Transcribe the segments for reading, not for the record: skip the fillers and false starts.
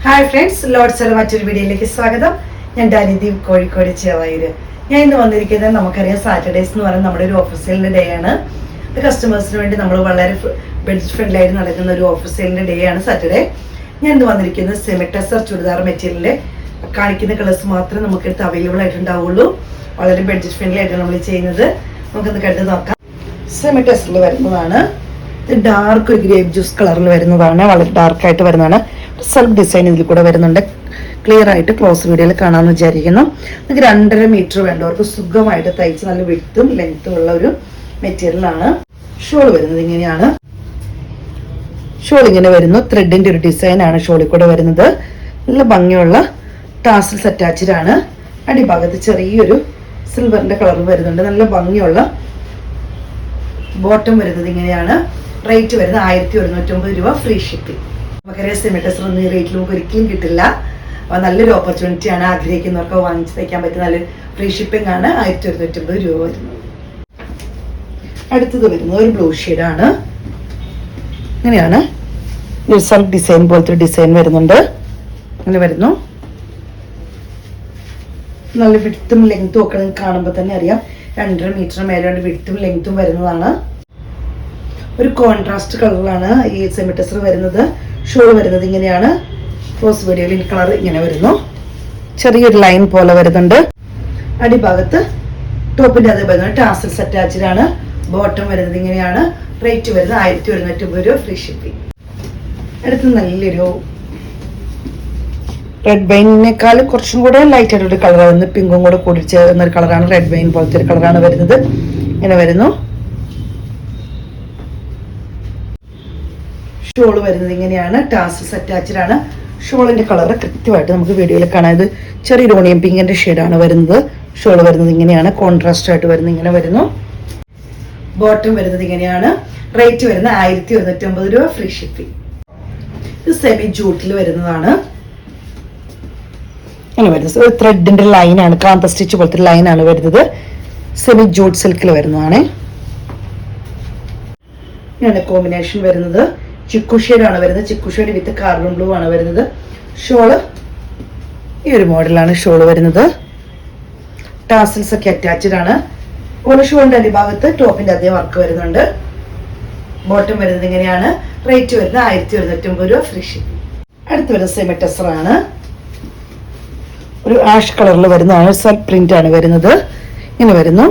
Hi friends, ലോഡ്സിലെ മറ്റൊരു വീഡിയോയിലേക്ക് സ്വാഗതം. ഞാൻ ഡാനിദീപ്, കോഴിക്കോട് ചേവായൂര്. ഞാൻ ഇന്ന് വന്നിരിക്കുന്നത്, നമുക്കറിയാം സാറ്റർഡേസ് എന്ന് പറയുന്നത് നമ്മുടെ ഒരു ഓഫർ സെയിലിൻ്റെ ഡേ ആണ്. കസ്റ്റമേഴ്സിന് വേണ്ടി നമ്മൾ വളരെ ബഡ്ജറ്റ് ഫ്രണ്ട്ലി ആയിട്ട് നടക്കുന്ന ഒരു ഓഫർ സെയിലിൻ്റെ ഡേ ആണ് സാറ്റർഡേ. ഞാൻ ഇന്ന് വന്നിരിക്കുന്നത് സെമി ടെസർ ചുരിദാർ മെറ്റീരിയലിൻ്റെ കാണിക്കുന്ന കളേഴ്സ് മാത്രമേ നമുക്കെടുത്ത് അവൈലബിൾ ആയിട്ടുണ്ടാവുള്ളൂ. വളരെ ബഡ്ജറ്റ് ഫ്രണ്ട്ലി ആയിട്ടാണ് നമ്മൾ ചെയ്യുന്നത്. നമുക്കൊന്ന് കണ്ടു നോക്കാം. സെമി ടെസറിൽ വരുന്നതാണ്. ഇത് ഡാർക്ക് ഒരു ഗ്രേപ്പ് ജ്യൂസ് കളറിൽ വരുന്നതാണ്. വളരെ ഡാർക്കായിട്ട് വരുന്നതാണ്. സെൽഫ് ഡിസൈൻ ഇതിൽ കൂടെ വരുന്നുണ്ട്. ക്ലിയർ ആയിട്ട് ക്ലോസ് വീഡിയോയിൽ കാണാമെന്ന് വിചാരിക്കുന്നു. നിങ്ങൾക്ക് 2.5 മീറ്റർ വേണ്ടവർക്ക് സുഖമായിട്ട് തയ്ച്ച് നല്ല വിഡ്ത്തും ലെങ്ത്തും ഉള്ള ഒരു മെറ്റീരിയലാണ്. ഷോൾ വരുന്നത് ഇങ്ങനെയാണ്. ഷോൾ ഇങ്ങനെ വരുന്നു. ത്രെഡിന്റെ ഒരു ഡിസൈൻ ആണ് ഷോളിൽ കൂടെ വരുന്നത്. നല്ല ഭംഗിയുള്ള ടാസിൽസ് അറ്റാച്ച്ഡ് ആണ്. അടിഭാഗത്ത് ചെറിയൊരു സിൽവറിന്റെ കളർ വരുന്നുണ്ട്. നല്ല ഭംഗിയുള്ള ബോട്ടം വരുന്നത് ഇങ്ങനെയാണ്. റേറ്റ് വരുന്നത് 1190 രൂപ, ഫ്രീ ഷിപ്പിംഗ്. നമുക്കറിയാം സെമി ടെസർ ഒന്നും ഈ റേറ്റിൽ നമുക്ക് ഒരിക്കലും കിട്ടില്ല. അപ്പോൾ നല്ലൊരു ഓപ്പർച്യൂണിറ്റിയാണ്. ആഗ്രഹിക്കുന്നവർക്ക് വാങ്ങിച്ച് തയ്ക്കാൻ പറ്റുന്ന നല്ലൊരു ഫ്രീ ഷിപ്പിംഗ് ആണ്. 1190 രൂപ വരുന്നത്. അടുത്തത് വരുന്നത് ഒരു ബ്ലൂ ഷെയ്ഡാണ്. ഇങ്ങനെയാണ് ഒരു സെൽഫ് ഡിസൈൻ പോലത്തെ ഒരു ഡിസൈൻ വരുന്നുണ്ട്. അങ്ങനെ വരുന്നു. നല്ല വിഡ്ത്തും ലെങ്ത്തും ഒക്കെ കാണുമ്പോൾ തന്നെ അറിയാം 2.5 മീറ്റർ മേലെ വിഡ്ത്തും ലെങ്ത്തും വരുന്നതാണ്. ഒരു കോൺട്രാസ്റ്റ് കളറിലാണ് ഈ സെമി ടെസർ വരുന്നത്. ഷോൾ വരുന്നത് ഇങ്ങനെയാണ്. ക്ലോസ് വീഡിയോയിൽ കളർ ഇങ്ങനെ വരുന്നു. ചെറിയൊരു ലൈൻ പോലെ വരുന്നുണ്ട്. അടിഭാഗത്ത് ടോപ്പിന്റെ അതേ വരുന്നത് ടാസൽസ് അറ്റാച്ച്ഡ് ആണ്. ബോട്ടം വരുന്നത് ഇങ്ങനെയാണ്. റേറ്റ് വരുന്നത് 1190 രൂപ, ഫ്രീ ഷിപ്പിംഗ്. അടുത്ത് നല്ലൊരു റെഡ് വൈനിനേക്കാൾ കുറച്ചും കൂടെ ലൈറ്റ് ആയിട്ടൊരു കളർ വരുന്നത്. പിങ്കും കൂടെ കൂടി ചേർന്ന ഒരു കളറാണ്. റെഡ് വൈൻ പോലത്തെ ഒരു കളറാണ് വരുന്നത്. ഇങ്ങനെ വരുന്നു. ഷോൾ വരുന്നത് ഇങ്ങനെയാണ്. ടാസൽസ് അറ്റാച്ച്ഡ് ആണ്. ഷോളിന്റെ കളർ കൃത്യമായിട്ട് നമുക്ക് വീഡിയോയിൽ കാണാം. ഇത് ചെറിയൊരു ഓണിയൻ പിങ്കിന്റെ ഷെയ്ഡാണ് വരുന്നത്. ഷോൾ വരുന്നത് ഇങ്ങനെയാണ്. കോൺട്രാസ്റ്റ് ആയിട്ട് വരുന്നത് ഇങ്ങനെ വരുന്നു. ബോട്ടം വരുന്നത് ഇങ്ങനെയാണ്. റേറ്റ് വരുന്നത് 1190 രൂപ, ഫ്രീ ഷിപ്പിംഗ്. ഇത് സെമി ജൂട്ടിൽ വരുന്നതാണ്. അങ്ങനെ വരുന്നത് ഒരു ത്രെഡിന്റെ ലൈനാണ്. കാന്ത സ്റ്റിച്ച് പോലത്തെ ലൈനാണ് വരുന്നത്. സെമി ജൂട്ട് സിൽക്കിൽ വരുന്നതാണ്. ഇങ്ങനെ കോമ്പിനേഷൻ വരുന്നത് ചിക്കു ഷെയ്ഡാണ് വരുന്നത്. Chikoo shade with carbon blue ആണ് വരുന്നത്. ഷോള് ഈ ഒരു മോഡലാണ് ഷോള് വരുന്നത്. ടാസിൽസ് ഒക്കെ അറ്റാച്ച്ഡ് ആണ്. ഓരോ ഷോളിന്റെ അടിഭാഗത്ത് ടോപ്പിന്റെ അതേ വർക്ക് വരുന്നുണ്ട്. ബോട്ടം വരുന്നത് ഇങ്ങനെയാണ്. റേറ്റ് വരുന്നത് 1190 രൂപ, ഫ്രീ ഷിപ്പിംഗ്. അടുത്ത് വരുന്നത് സെമി ടെസർ ആണ്. ഒരു ആഷ് കളറിൽ വരുന്നതാണ്. സെൽഫ് പ്രിന്റ് ആണ് വരുന്നത്. ഇങ്ങനെ വരുന്നു.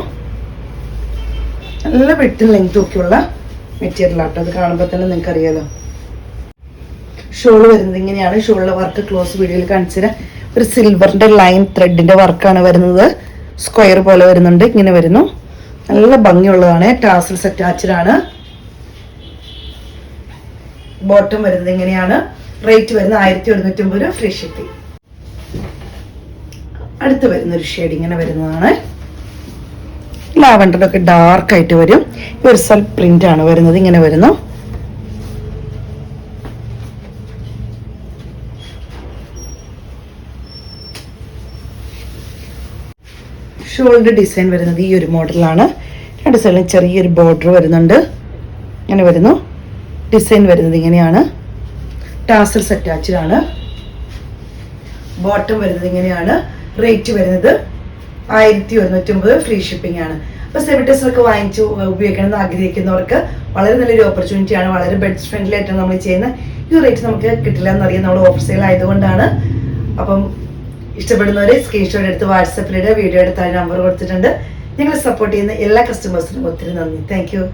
നല്ല വിഡ്ത്തും ലെങ്ത്തും ഒക്കെയുള്ള മെറ്റീരിയൽ ആട്ടോ. അത് കാണുമ്പോൾ തന്നെ നിങ്ങൾക്ക് അറിയാലോ. ഷോൾ വരുന്നത് ഇങ്ങനെയാണ്. ഷോളിലെ വർക്ക് ക്ലോസ് വീഡിയോയിൽ കാണിച്ചുതരാം. ഒരു സിൽവറിന്റെ ലൈൻ ത്രെഡിന്റെ വർക്കാണ് വരുന്നത്. സ്ക്വയർ പോലെ വരുന്നുണ്ട്. ഇങ്ങനെ വരുന്നു. നല്ല ഭംഗിയുള്ളതാണ്. ടാസൽസ് അറ്റാച്ച്ഡ് ആണ്. ബോട്ടം വരുന്നത് ഇങ്ങനെയാണ്. റേറ്റ് വരുന്നത് 1190 രൂപ, ഫ്രീ ഷിപ്പിംഗ്. അടുത്ത് വരുന്ന ഒരു ഷെയ്ഡ് ഇങ്ങനെ വരുന്നതാണ്. ലാവണ്ടർ ഒക്കെ ഡാർക്ക് ആയിട്ട് വരും. ഒരു സെൽഫ് പ്രിന്റ് ആണ് വരുന്നത്. ഇങ്ങനെ വരുന്നു. ഷോളിന്റെ ഡിസൈൻ വരുന്നത് ഈ ഒരു മോഡലാണ്. രണ്ട് സൈഡിലും ചെറിയൊരു ബോർഡർ വരുന്നുണ്ട്. ഇങ്ങനെ വരുന്നു. ഡിസൈൻ വരുന്നത് ഇങ്ങനെയാണ്. ടാസൽസ് അറ്റാച്ച്ഡ് ആണ്. ബോട്ടം വരുന്നത് ഇങ്ങനെയാണ്. റേറ്റ് വരുന്നത് 1190, ഫ്രീ ഷിപ്പിംഗ് ആണ്. അപ്പോൾ സെമി ടെസർ ഒക്കെ വാങ്ങിച്ച് ഉപയോഗിക്കണം എന്ന് ആഗ്രഹിക്കുന്നവർക്ക് വളരെ നല്ലൊരു ഓപ്പർച്യൂണിറ്റി ആണ്. വളരെ ബഡ്ജറ്റ് ഫ്രണ്ട്ലി ആയിട്ടാണ് നമ്മൾ ചെയ്യുന്നത്. ഈ റേറ്റ് നമുക്ക് കിട്ടില്ല എന്നറിയാം. നമ്മൾ ഓഫർ സെയിൽ ആയതുകൊണ്ടാണ്. അപ്പം ഇഷ്ടപ്പെടുന്നവരെ സ്ക്രീൻഷോട്ട് എടുത്ത് വാട്സാപ്പിലിടെ വീഡിയോ എടുത്ത് നമ്പർ കൊടുത്തിട്ടുണ്ട്. ഞങ്ങളെ സപ്പോർട്ട് ചെയ്യുന്ന എല്ലാ കസ്റ്റമേഴ്സിനും ഒത്തിരി നന്ദി. Thank you.